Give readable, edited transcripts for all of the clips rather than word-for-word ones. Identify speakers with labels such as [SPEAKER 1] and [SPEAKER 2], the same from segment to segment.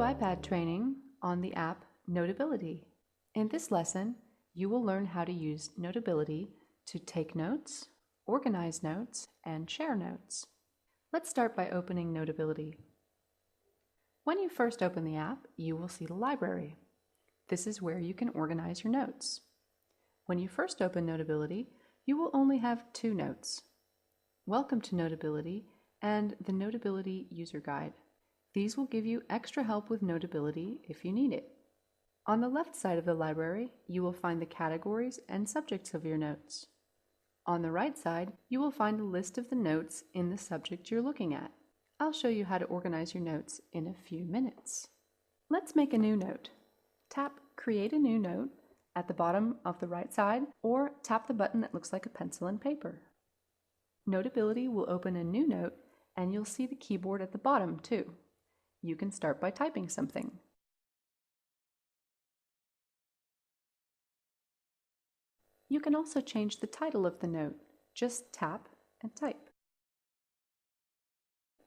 [SPEAKER 1] iPad training on the app Notability. In this lesson, you will learn how to use Notability to take notes, organize notes, and share notes. Let's start by opening Notability. When you first open the app, you will see the library. This is where you can organize your notes. When you first open Notability, you will only have 2 notes. Welcome to Notability and the Notability User Guide. These will give you extra help with Notability if you need it. On the left side of the library, you will find the categories and subjects of your notes. On the right side, you will find a list of the notes in the subject you're looking at. I'll show you how to organize your notes in a few minutes. Let's make a new note. Tap Create a New Note at the bottom of the right side, or tap the button that looks like a pencil and paper. Notability will open a new note, and you'll see the keyboard at the bottom too. You can start by typing something. You can also change the title of the note. Just tap and type.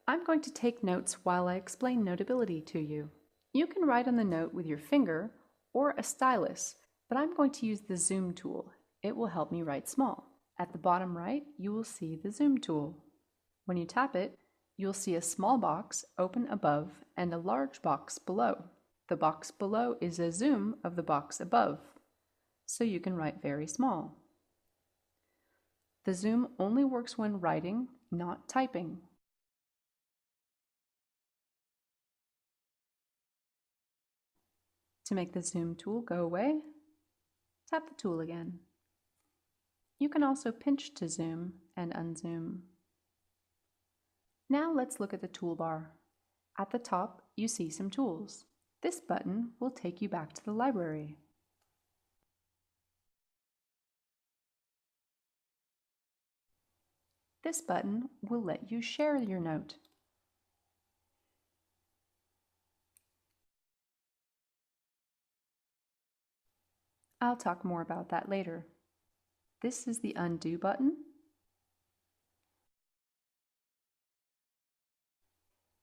[SPEAKER 1] I'm going to take notes while I explain Notability to you. You can write on the note with your finger or a stylus, but I'm going to use the Zoom tool. It will help me write small. At the bottom right, you will see the Zoom tool. When you tap it, you'll see a small box open above and a large box below. The box below is a zoom of the box above, so you can write very small. The zoom only works when writing, not typing. To make the zoom tool go away, tap the tool again. You can also pinch to zoom and unzoom. Now let's look at the toolbar. At the top, you see some tools. This button will take you back to the library. This button will let you share your note. I'll talk more about that later. This is the Undo button.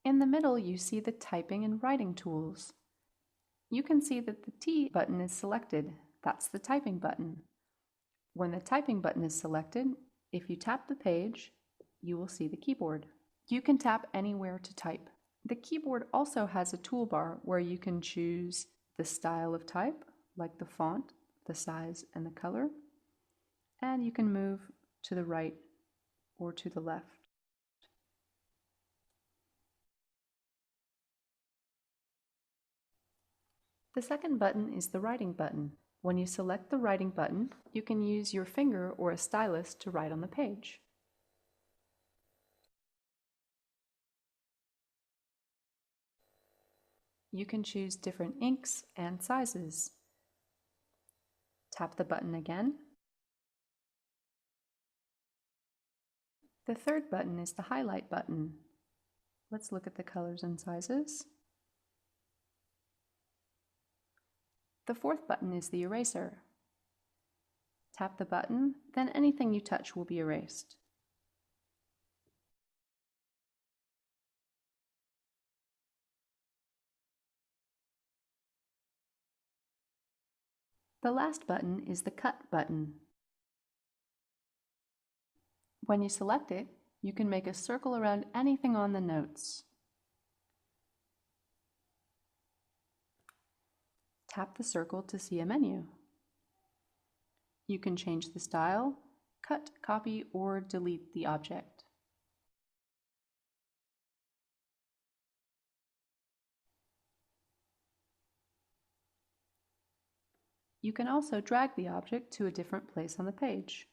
[SPEAKER 1] In the middle, you see the typing and writing tools. You can see that the T button is selected. That's the typing button. When the typing button is selected, if you tap the page, you will see the keyboard. You can tap anywhere to type. The keyboard also has a toolbar where you can choose the style of type, like the font, the size, and the color, and you can move to the right or to the left. The second button is the writing button. When you select the writing button, you can use your finger or a stylus to write on the page. You can choose different inks and sizes. Tap the button again. The third button is the highlight button. Let's look at the colors and sizes. The fourth button is the eraser. Tap the button, then anything you touch will be erased. The last button is the Cut button. When you select it, you can make a circle around anything on the notes. Tap the circle to see a menu. You can change the style, cut, copy, or delete the object. You can also drag the object to a different place on the page.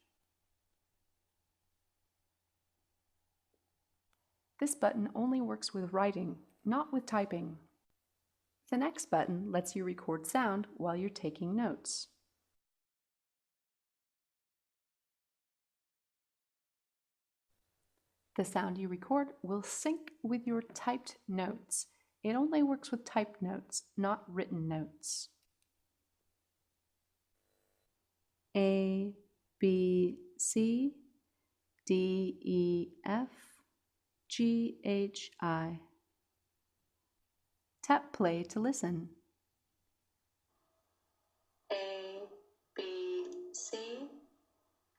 [SPEAKER 1] This button only works with writing, not with typing. The next button lets you record sound while you're taking notes. The sound you record will sync with your typed notes. It only works with typed notes, not written notes. A, B, C, D, E, F, G, H, I. Tap play to listen.
[SPEAKER 2] A, B, C,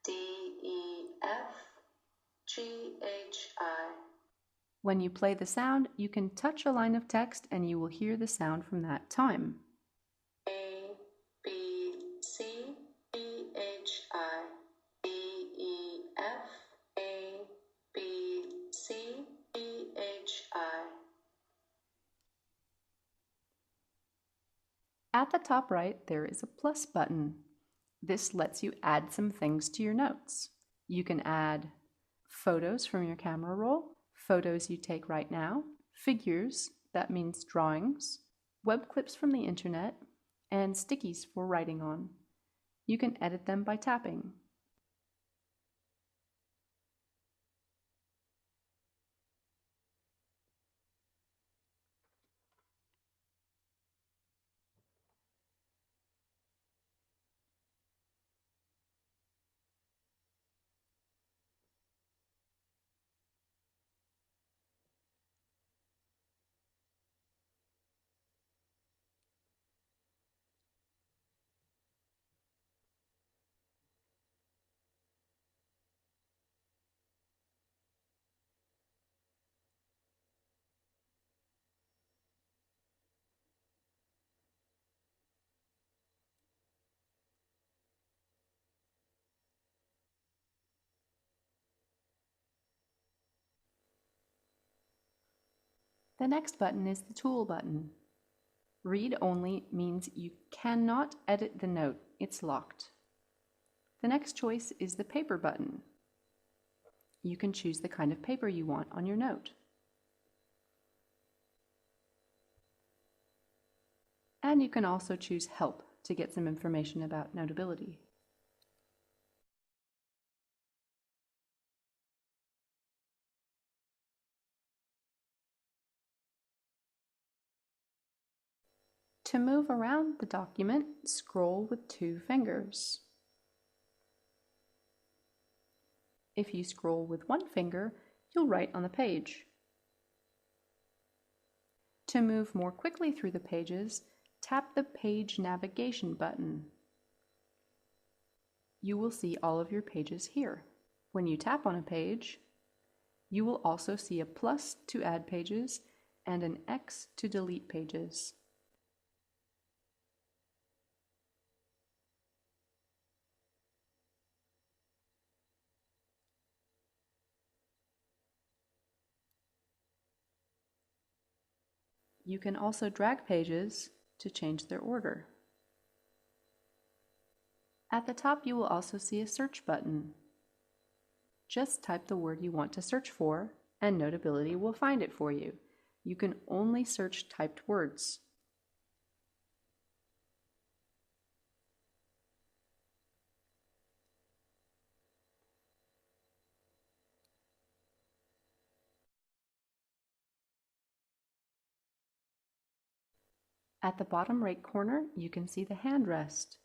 [SPEAKER 2] D, E, F, G, H, I.
[SPEAKER 1] When you play the sound, you can touch a line of text and you will hear the sound from that time.
[SPEAKER 2] A, B, C, D, H, I, D, E, F, A, B, C, D, H, I.
[SPEAKER 1] At the top right, there is a plus button. This lets you add some things to your notes. You can add photos from your camera roll, photos you take right now, figures, that means drawings, web clips from the internet, and stickies for writing on. You can edit them by tapping. The next button is the Tool button. Read only means you cannot edit the note, it's locked. The next choice is the Paper button. You can choose the kind of paper you want on your note. And you can also choose Help to get some information about Notability. To move around the document, scroll with 2 fingers. If you scroll with 1 finger, you'll write on the page. To move more quickly through the pages, tap the Page Navigation button. You will see all of your pages here. When you tap on a page, you will also see a plus to add pages and an X to delete pages. You can also drag pages to change their order. At the top, you will also see a search button. Just type the word you want to search for, and Notability will find it for you. You can only search typed words. At the bottom right corner, you can see the hand rest.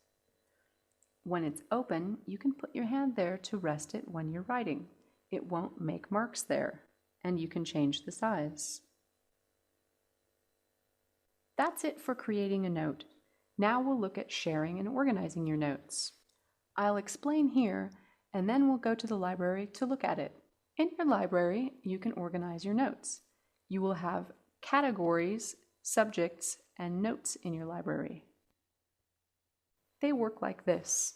[SPEAKER 1] When it's open, you can put your hand there to rest it when you're writing. It won't make marks there, and you can change the size. That's it for creating a note. Now we'll look at sharing and organizing your notes. I'll explain here, and then we'll go to the library to look at it. In your library, you can organize your notes. You will have categories, subjects, and notes in your library. They work like this.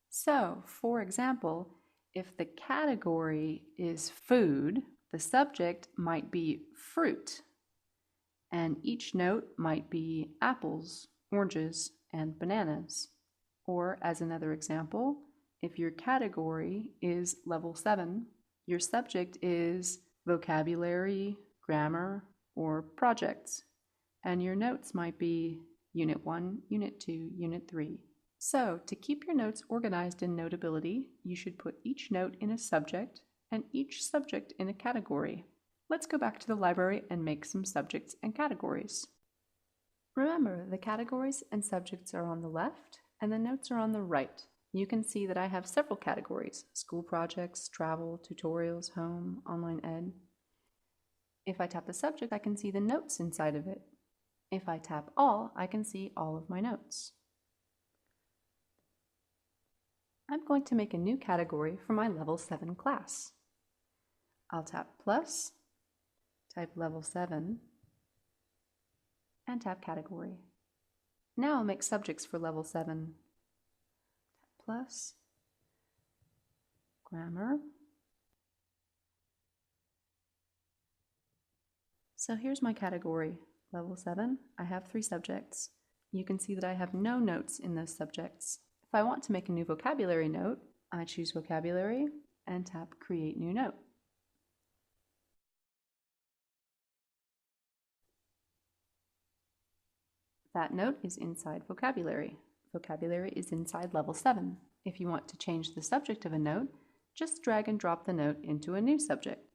[SPEAKER 1] So, for example, if the category is food, the subject might be fruit, and each note might be apples, oranges, and bananas. Or, as another example, if your category is level 7, your subject is vocabulary, grammar, or projects, and your notes might be Unit 1, Unit 2, Unit 3. So, to keep your notes organized in Notability, you should put each note in a subject and each subject in a category. Let's go back to the library and make some subjects and categories. Remember, the categories and subjects are on the left and the notes are on the right. You can see that I have several categories: school projects, travel, tutorials, home, online ed. If I tap the subject, I can see the notes inside of it. If I tap all, I can see all of my notes. I'm going to make a new category for my Level 7 class. I'll tap plus, type Level 7, and tap Category. Now I'll make subjects for Level 7. Tap plus, Grammar. So here's my category, Level 7. I have 3 subjects. You can see that I have no notes in those subjects. If I want to make a new vocabulary note, I choose Vocabulary and tap Create New Note. That note is inside Vocabulary. Vocabulary is inside Level 7. If you want to change the subject of a note, just drag and drop the note into a new subject.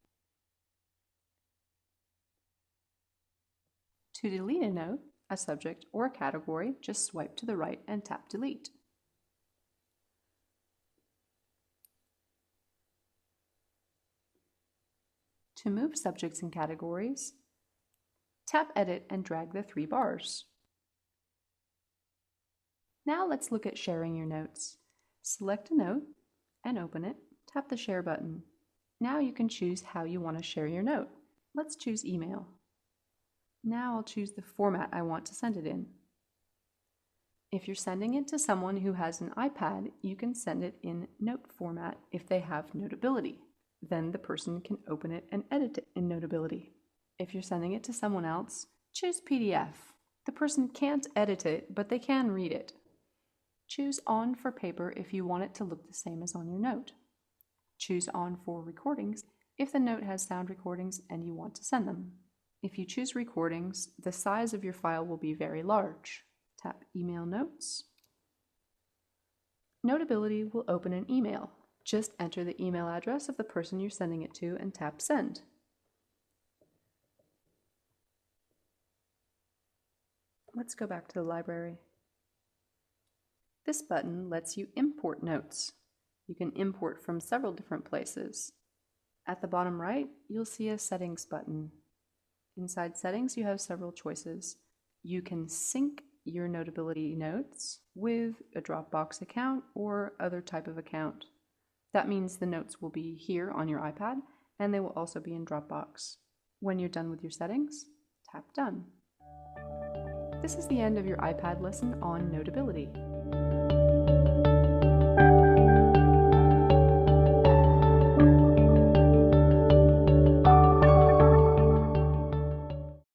[SPEAKER 1] To delete a note, a subject, or a category, just swipe to the right and tap Delete. To move subjects and categories, tap Edit and drag the 3 bars. Now let's look at sharing your notes. Select a note and open it. Tap the Share button. Now you can choose how you want to share your note. Let's choose email. Now I'll choose the format I want to send it in. If you're sending it to someone who has an iPad, you can send it in note format if they have Notability. Then the person can open it and edit it in Notability. If you're sending it to someone else, choose PDF. The person can't edit it, but they can read it. Choose On for paper if you want it to look the same as on your note. Choose On for recordings if the note has sound recordings and you want to send them. If you choose recordings, the size of your file will be very large. Tap Email Notes. Notability will open an email. Just enter the email address of the person you're sending it to and tap Send. Let's go back to the library. This button lets you import notes. You can import from several different places. At the bottom right, you'll see a Settings button. Inside Settings, you have several choices. You can sync your Notability notes with a Dropbox account or other type of account. That means the notes will be here on your iPad, and they will also be in Dropbox. When you're done with your settings, tap Done. This is the end of your iPad lesson on Notability.